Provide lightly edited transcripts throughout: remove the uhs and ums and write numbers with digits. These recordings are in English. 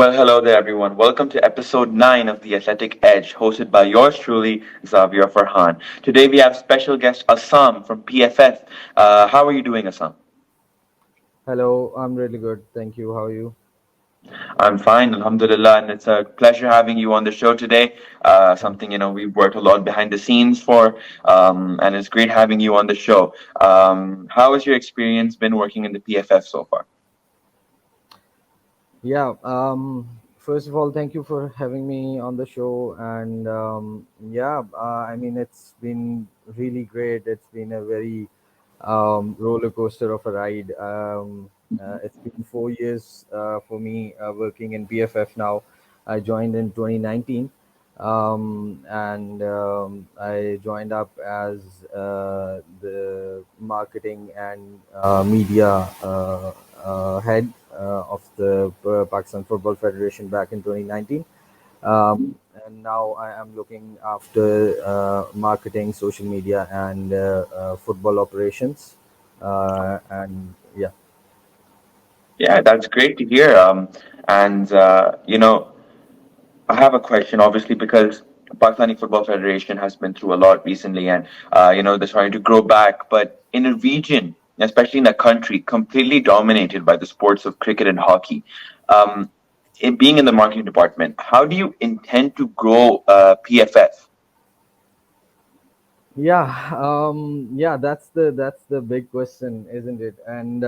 Well, hello there, everyone. Welcome to episode 9 of The Athletic Edge, hosted by yours truly, Xavier Farhan. Today we have special guest Assam from PFF. How are you doing, Assam? Hello, I'm really good. Thank you. How are you? I'm fine, Alhamdulillah, and it's a pleasure having you on the show today. Thank Something we've worked a lot behind the scenes for, and it's great having you on the show. How has your experience been working in the PFF so far? Yeah. First of all, thank you for having me on the show. And I mean, it's been really great. It's been a very roller coaster of a ride. It's been 4 years for me working in BFF now. I joined in 2019, and I joined up as the marketing and media head of the Pakistan Football Federation back in 2019. And now I am looking after marketing, social media, and football operations. And yeah. Yeah, that's great to hear. And I have a question, obviously, because Pakistani Football Federation has been through a lot recently, and they're trying to grow back. But in a region, especially in a country completely dominated by the sports of cricket and hockey, um, being in the marketing department, how do you intend to grow PFF? Yeah, that's the big question, isn't it? And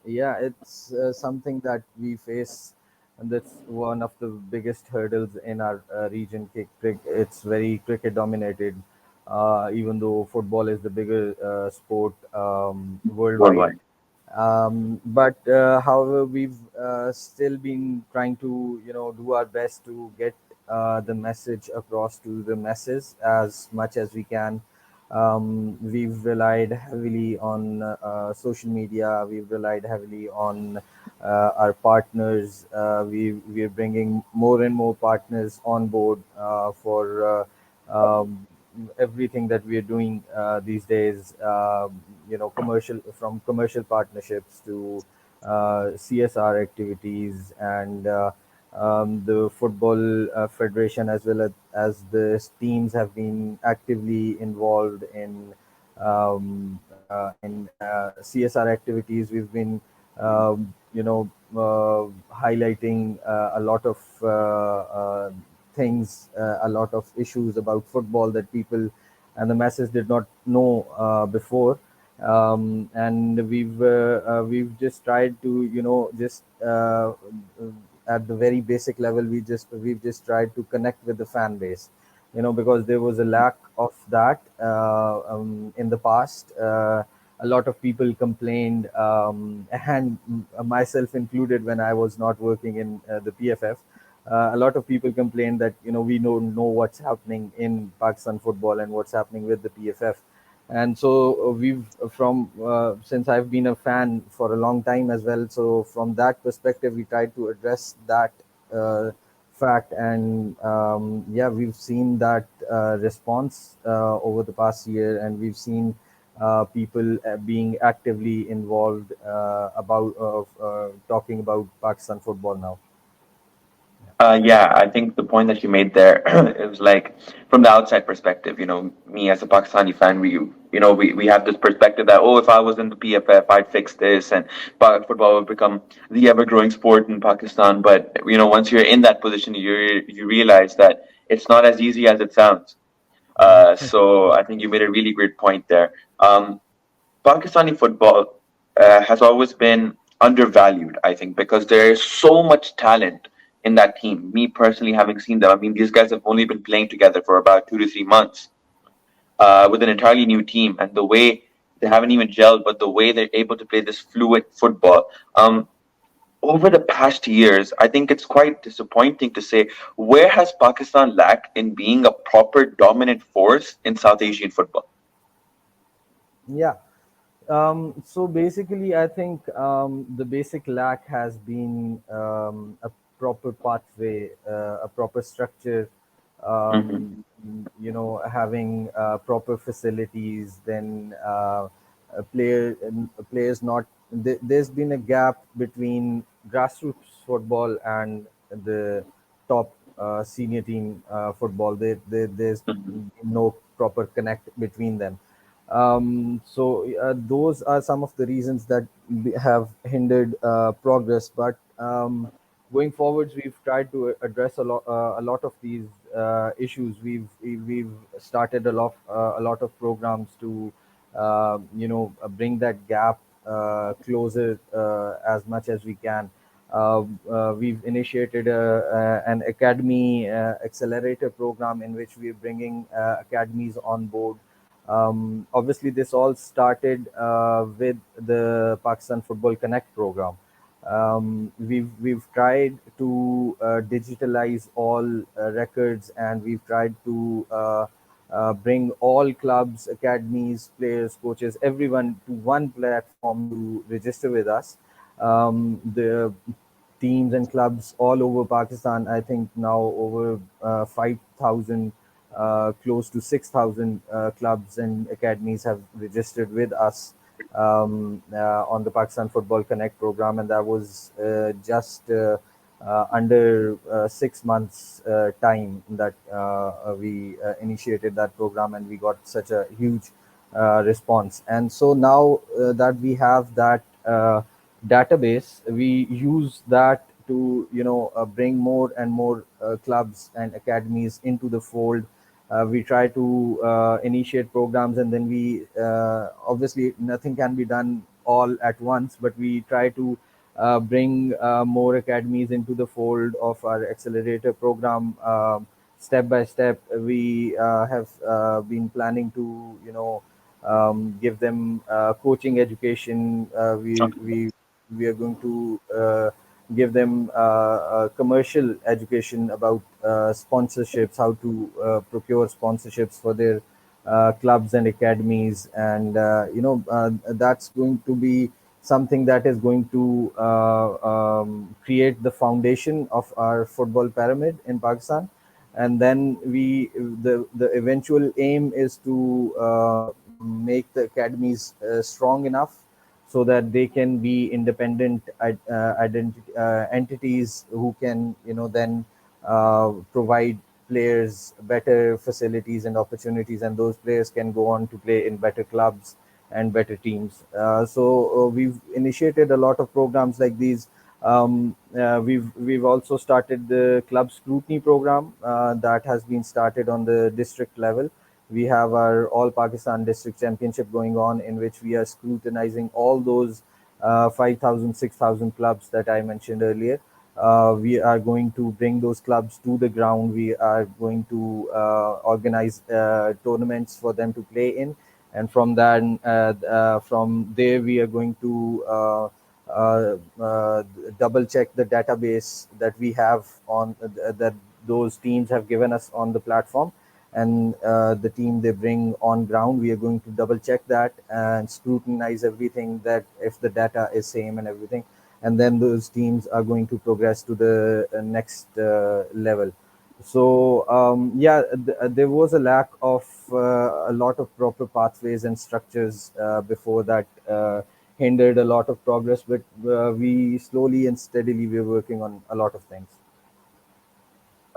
yeah, it's something that we face, and that's one of the biggest hurdles in our region. It's very cricket dominated, even though football is the bigger sport worldwide. Worldwide? But however, we've still been trying to do our best to get the message across to the masses as much as we can. We've relied heavily on social media. We've relied heavily on our partners. We're bringing more and more partners on board for everything that we are doing these days. Commercial partnerships to CSR activities, and the football federation, as well as the teams, have been actively involved in CSR activities. We've been highlighting a lot of things, a lot of issues about football that people and the masses did not know before. And we've just tried to just at the very basic level, we've just tried to connect with the fan base, because there was a lack of that in the past. A lot of people complained, and myself included, when I was not working in the PFF. A lot of people complained that we don't know what's happening in Pakistan football and what's happening with the PFF. And so we've from since I've been a fan for a long time as well, so from that perspective we tried to address that uh, fact. And yeah, we've seen that response over the past year, and we've seen people being actively involved about talking about Pakistan football now. Yeah, I think the point that you made there, it was like from the outside perspective, me as a Pakistani fan, we have this perspective that, oh, if I was in the PFF, I'd fix this, and football would become the ever-growing sport in Pakistan. But once you're in that position, you realize that it's not as easy as it sounds. So I think you made a really great point there. Pakistani football has always been undervalued, I think, because there is so much talent in that team. Me personally, having seen them, I mean, these guys have only been playing together for about 2 to 3 months with an entirely new team, and the way they haven't even gelled, but the way they're able to play this fluid football. Over the past years, I think it's quite disappointing to say, where has Pakistan lacked in being a proper dominant force in South Asian football? Yeah. So basically, I think the basic lack has been a proper pathway, a proper structure, Hmm. having proper facilities. Then players not. There's been a gap between grassroots football and the top senior team football. There's Mhm. no proper connect between them. So those are some of the reasons that have hindered progress. But going forwards, we've tried to address a lot of these issues. We've started a lot of programs to bring that gap closer as much as we can. We've initiated an academy accelerator program in which we're bringing academies on board. Obviously, this all started with the Pakistan Football Connect program. We've tried to digitalize all records, and we've tried to bring all clubs, academies, players, coaches, everyone to one platform to register with us. The teams and clubs all over Pakistan, I think now over 5,000, close to 6,000 clubs and academies have registered with us on the Pakistan Football Connect program, and that was just under 6 months time that we initiated that program, and we got such a huge response. And so now that we have that database, we use that to bring more and more clubs and academies into the fold. We try to initiate programs, and then we obviously nothing can be done all at once, but we try to bring more academies into the fold of our accelerator program. Step by step, we have been planning to give them coaching education. We are going to give them commercial education about sponsorships, how to procure sponsorships for their clubs and academies, and that's going to be something that is going to create the foundation of our football pyramid in Pakistan. And then the eventual aim is to make the academies strong enough so that they can be independent entities who can then provide players better facilities and opportunities, and those players can go on to play in better clubs and better teams. So we've initiated a lot of programs like these. We've also started the club scrutiny program that has been started on the district level. We have our All Pakistan District Championship going on, in which we are scrutinizing all those 5,000, 6,000 clubs that I mentioned earlier. We are going to bring those clubs to the ground. We are going to organize tournaments for them to play in, and from there we are going to double check the database that we have on that those teams have given us on the platform, and the team they bring on ground, we are going to double check that and scrutinize everything, that if the data is same and everything, and then those teams are going to progress to the next level. So yeah, there was a lack of a lot of proper pathways and structures before that hindered a lot of progress, but we slowly and steadily we're working on a lot of things.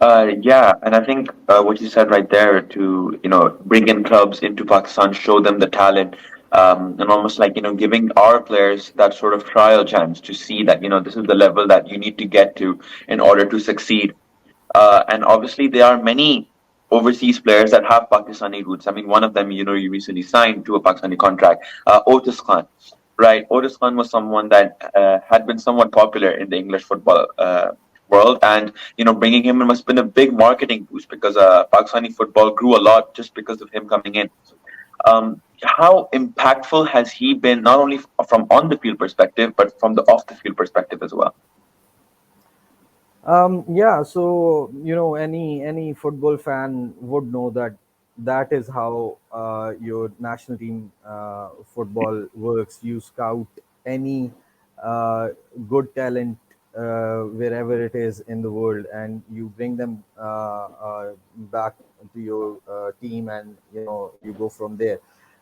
Yeah, and I think what you said right there to bring in clubs into Pakistan, show them the talent, and almost like giving our players that sort of trial chance to see that this is the level that you need to get to in order to succeed. And obviously, there are many overseas players that have Pakistani roots. I mean, one of them, you recently signed to a Pakistani contract, Otis Khan, right? Otis Khan was someone that had been somewhat popular in the English football world, and bringing him in must have been a big marketing boost because Pakistani football grew a lot just because of him coming in. How impactful has he been, not only from on the field perspective, but from the off the field perspective as well? Yeah, so any football fan would know that that is how your national team football works. You scout any uh, good talent wherever it is in the world, and you bring them back to your team, and you go from there.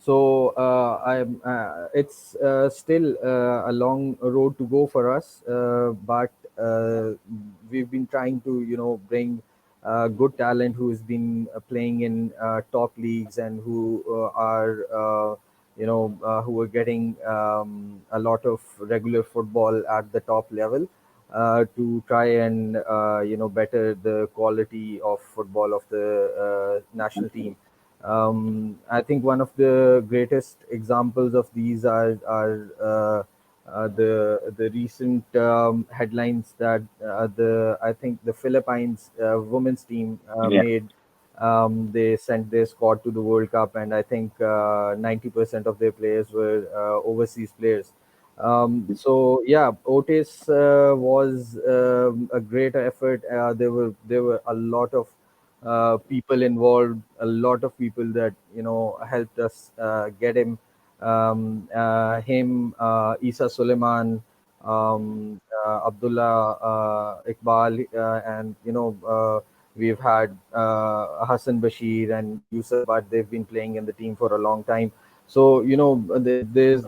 So it's still a long road to go for us, but we've been trying to, bring good talent who's been playing in top leagues and who who are getting a lot of regular football at the top level, to try and better the quality of football of the national team. I think one of the greatest examples of these are the recent headlines that the I think the Philippines women's team Yeah. made. They sent their squad to the World Cup, and I think 90% of their players were overseas players. So yeah, Otis was a great effort. There were a lot of people involved, a lot of people that helped us get him. Isa Suleiman, Abdullah Iqbal, and we've had Hassan Bashir and Yusuf, but they've been playing in the team for a long time. So there's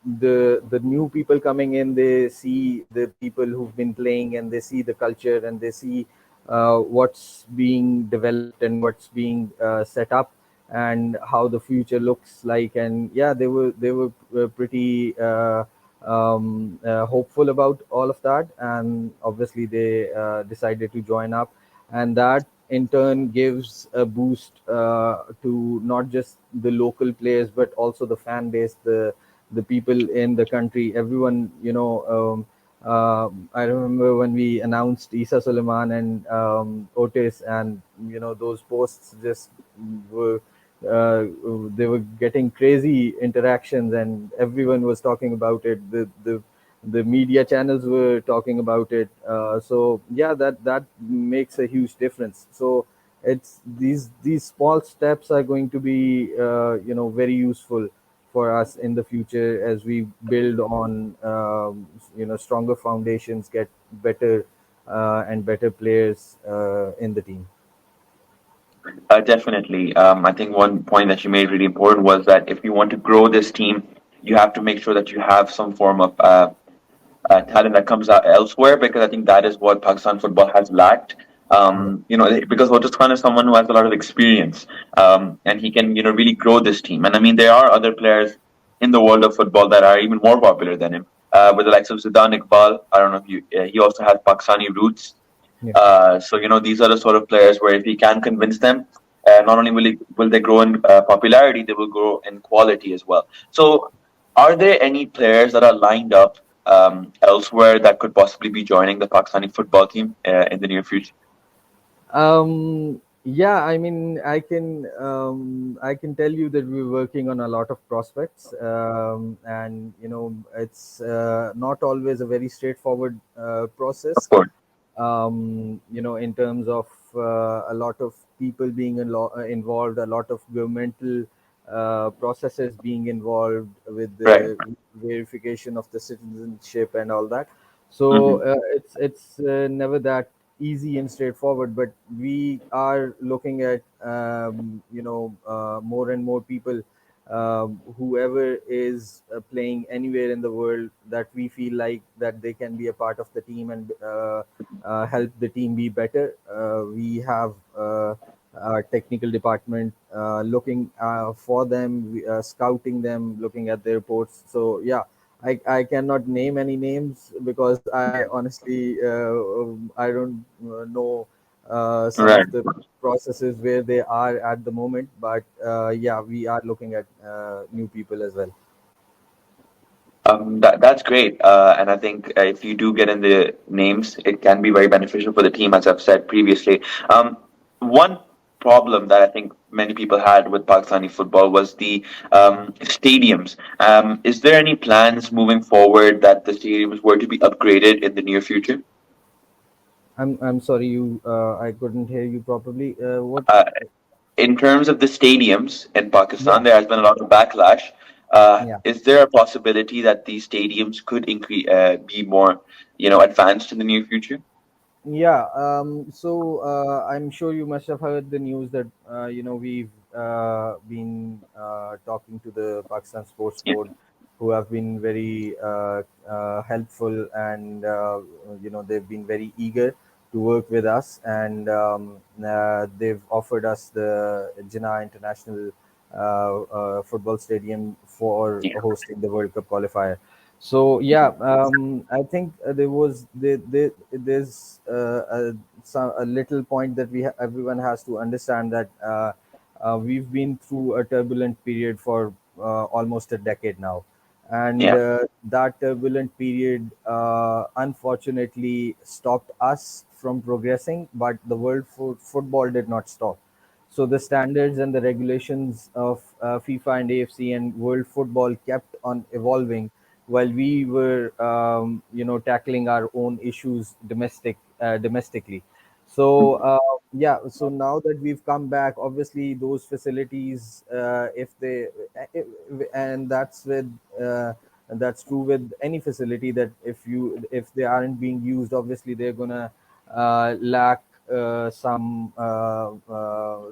the new people coming in. They see the people who've been playing, and they see the culture, and they see what's being developed and what's being set up, and how the future looks like. And yeah, they were pretty hopeful about all of that, and obviously they decided to join up, and that in turn gives a boost to not just the local players but also the fan base, the people in the country, everyone. I remember when we announced Isa Suleiman and Otis, and those posts just were they were getting crazy interactions, and everyone was talking about it. The media channels were talking about it. So yeah, that makes a huge difference. So it's these small steps are going to be very useful for us in the future as we build on stronger foundations, get better and better players in the team. Definitely. I think one point that you made really important was that if you want to grow this team, you have to make sure that you have some form of talent that comes out elsewhere, because I think that is what Pakistan football has lacked. Yeah. Because Otis Khan is someone who has a lot of experience, and he can really grow this team. And I mean, there are other players in the world of football that are even more popular than him. With the likes of Zidan Iqbal, I don't know if you. He also has Pakistani roots. Yeah. So these are the sort of players where if he can convince them, not only will they grow in popularity, they will grow in quality as well. So, are there any players that are lined up elsewhere that could possibly be joining the Pakistani football team in the near future? Yeah, I mean, I can tell you that we're working on a lot of prospects, and it's not always a very straightforward Of process. course, In terms of a lot of people being involved, a lot of governmental processes being involved with right. the verification of the citizenship and all that. So Hmm. it's never that easy and straightforward. But we are looking at more and more people, whoever is playing anywhere in the world, that we feel like that they can be a part of the team and help the team be better. We have our technical department looking for them, scouting them, looking at their reports. So yeah, I cannot name any names because I honestly I don't know some Right. of the processes where they are at the moment. But yeah, we are looking at new people as well. That's great. And I think if you do get in the names, it can be very beneficial for the team, as I've said previously. One problem that I think many people had with Pakistani football was the stadiums. Is there any plans moving forward that the stadiums were to be upgraded in the near future? I'm sorry, you I couldn't hear you properly. What? Uh, in terms of the stadiums in Pakistan, Yeah, there has been a lot of backlash. yeah. Is there a possibility that these stadiums could be more, advanced in the near future? Yeah. So I'm sure you must have heard the news that we've been talking talking to the Pakistan Sports Yeah. Board, who have been very helpful, and they've been very eager to work with us, and they've offered us the Jinnah International football stadium for Yeah. hosting the World Cup qualifier. So yeah, I think there's a little point that everyone has to understand, that we've been through a turbulent period for almost a decade now, and Yeah. that turbulent period unfortunately stopped us from progressing, but the world football did not stop. So the standards and the regulations of FIFA and AFC and world football kept on evolving, while we were, tackling our own issues domestically. So yeah, so now that we've come back, obviously those facilities, if they, if, and uh, that's true with any facility, that if they aren't being used, obviously they're gonna lack some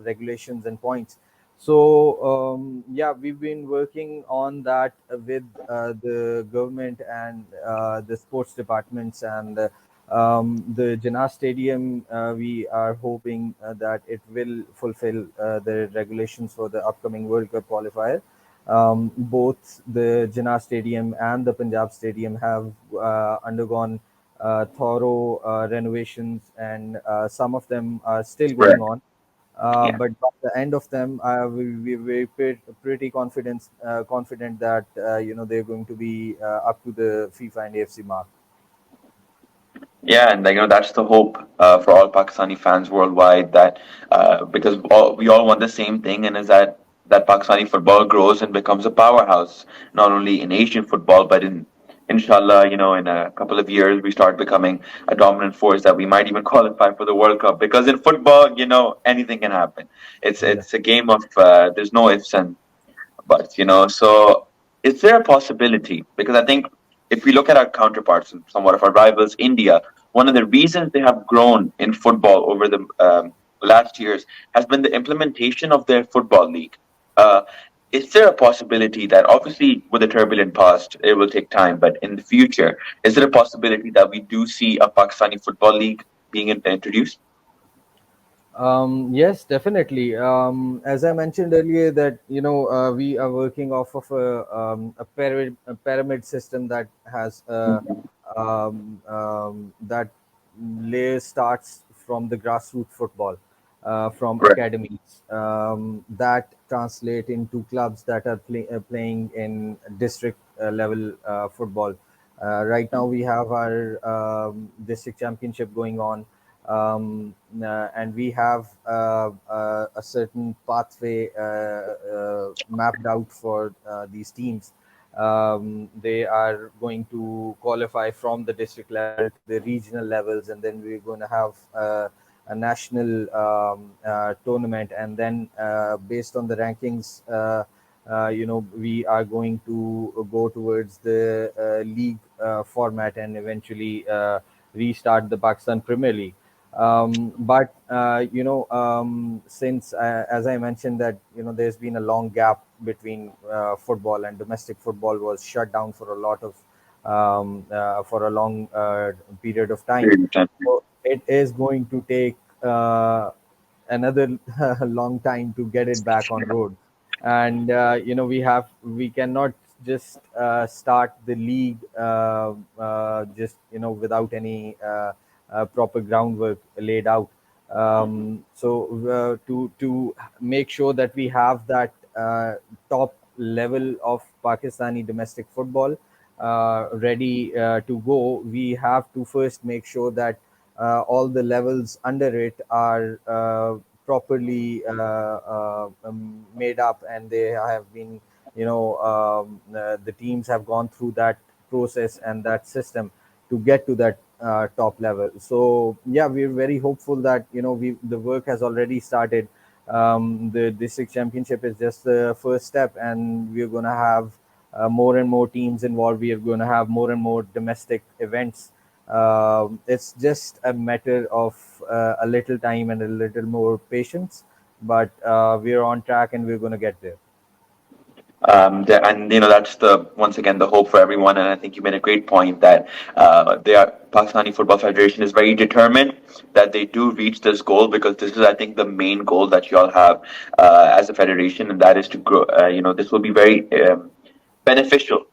regulations and points. So yeah, we've been working on that with the government and the sports departments, and the Jinnah Stadium. We are hoping that it will fulfill the regulations for the upcoming World Cup qualifier. Both the Jinnah Stadium and the Punjab Stadium have undergone thorough renovations, and some of them are still going Correct. on. Yeah. But by the end of them, we're pretty confident that they're going to be up to the FIFA and AFC mark. Yeah, and that's the hope for all Pakistani fans worldwide, that because we all want the same thing, and is that Pakistani football grows and becomes a powerhouse, not only in Asian football, but inshallah, in a couple of years we start becoming a dominant force that we might even qualify for the World Cup. Because in football, anything can happen. It's Yeah. it's a game of there's no ifs and buts. So is there a possibility? Because I think if we look at our counterparts and somewhat of our rivals, India, one of the reasons they have grown in football over the last years has been the implementation of their football league. Uh, is there a possibility that, obviously, with the turbulent past, it will take time, but in the future, is there a possibility that we do see a Pakistani football league being introduced? Yes, definitely. As I mentioned earlier, that we are working off of a pyramid system that has that layer starts from the grassroots football, from Correct. academies that translate into clubs that are playing in district level football. Right now, we have our district championship going on, and we have a certain pathway mapped out for these teams. They are going to qualify from the district level to the regional levels, and then we're going to have a national tournament, and then based on the rankings, we are going to go towards the league format, and eventually restart the Pakistan Premier League. But since, as I mentioned, that there's been a long gap between football, and domestic football was shut down for a lot of for a long period of time. Period of time. So it is going to take another long time to get it back on road, and we cannot just start the league just without any proper groundwork laid out. To make sure that we have that top level of Pakistani domestic football ready to go, we have to first make sure that all the levels under it are properly made up, and they have been, the teams have gone through that process and that system to get to that top level. So yeah, we're very hopeful that the work has already started. The district championship is just the first step, and we're going to have more and more teams involved. We are going to have more and more domestic events. It's just a matter of a little time and a little more patience, but we're on track and we're going to get there. And that's the once again the hope for everyone. And I think you made a great point that Pakistani Football Federation is very determined that they do reach this goal, because this is, I think, the main goal that you all have as a federation, and that is to grow. This will be very beneficial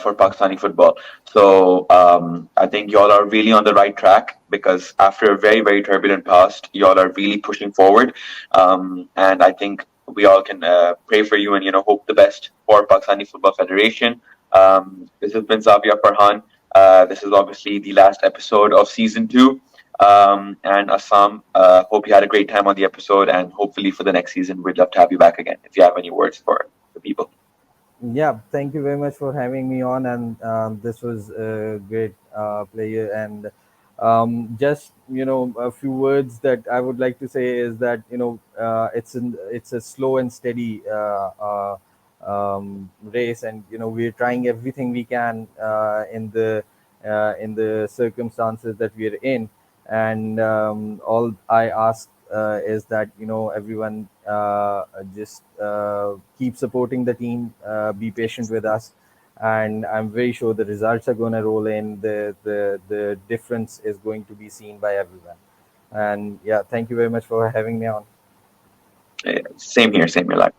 for Pakistani football. So I think y'all are really on the right track, because after a very, very turbulent past, y'all are really pushing forward. And I think we all can pray for you and hope the best for Pakistani Football Federation. This has been Zavia Farhan. This is obviously the last episode of season 2. And Assam, hope you had a great time on the episode, and hopefully for the next season, we'd love to have you back again. If you have any words for the people. Yeah, thank you very much for having me on, and this was a great player. And just a few words that I would like to say is that it's a slow and steady race, and we're trying everything we can in the circumstances that we're in. And all I ask is that everyone just keep supporting the team, be patient with us, and I'm very sure the results are going to roll in. The difference is going to be seen by everyone. And yeah, thank you very much for having me on. Same here, same here. Like.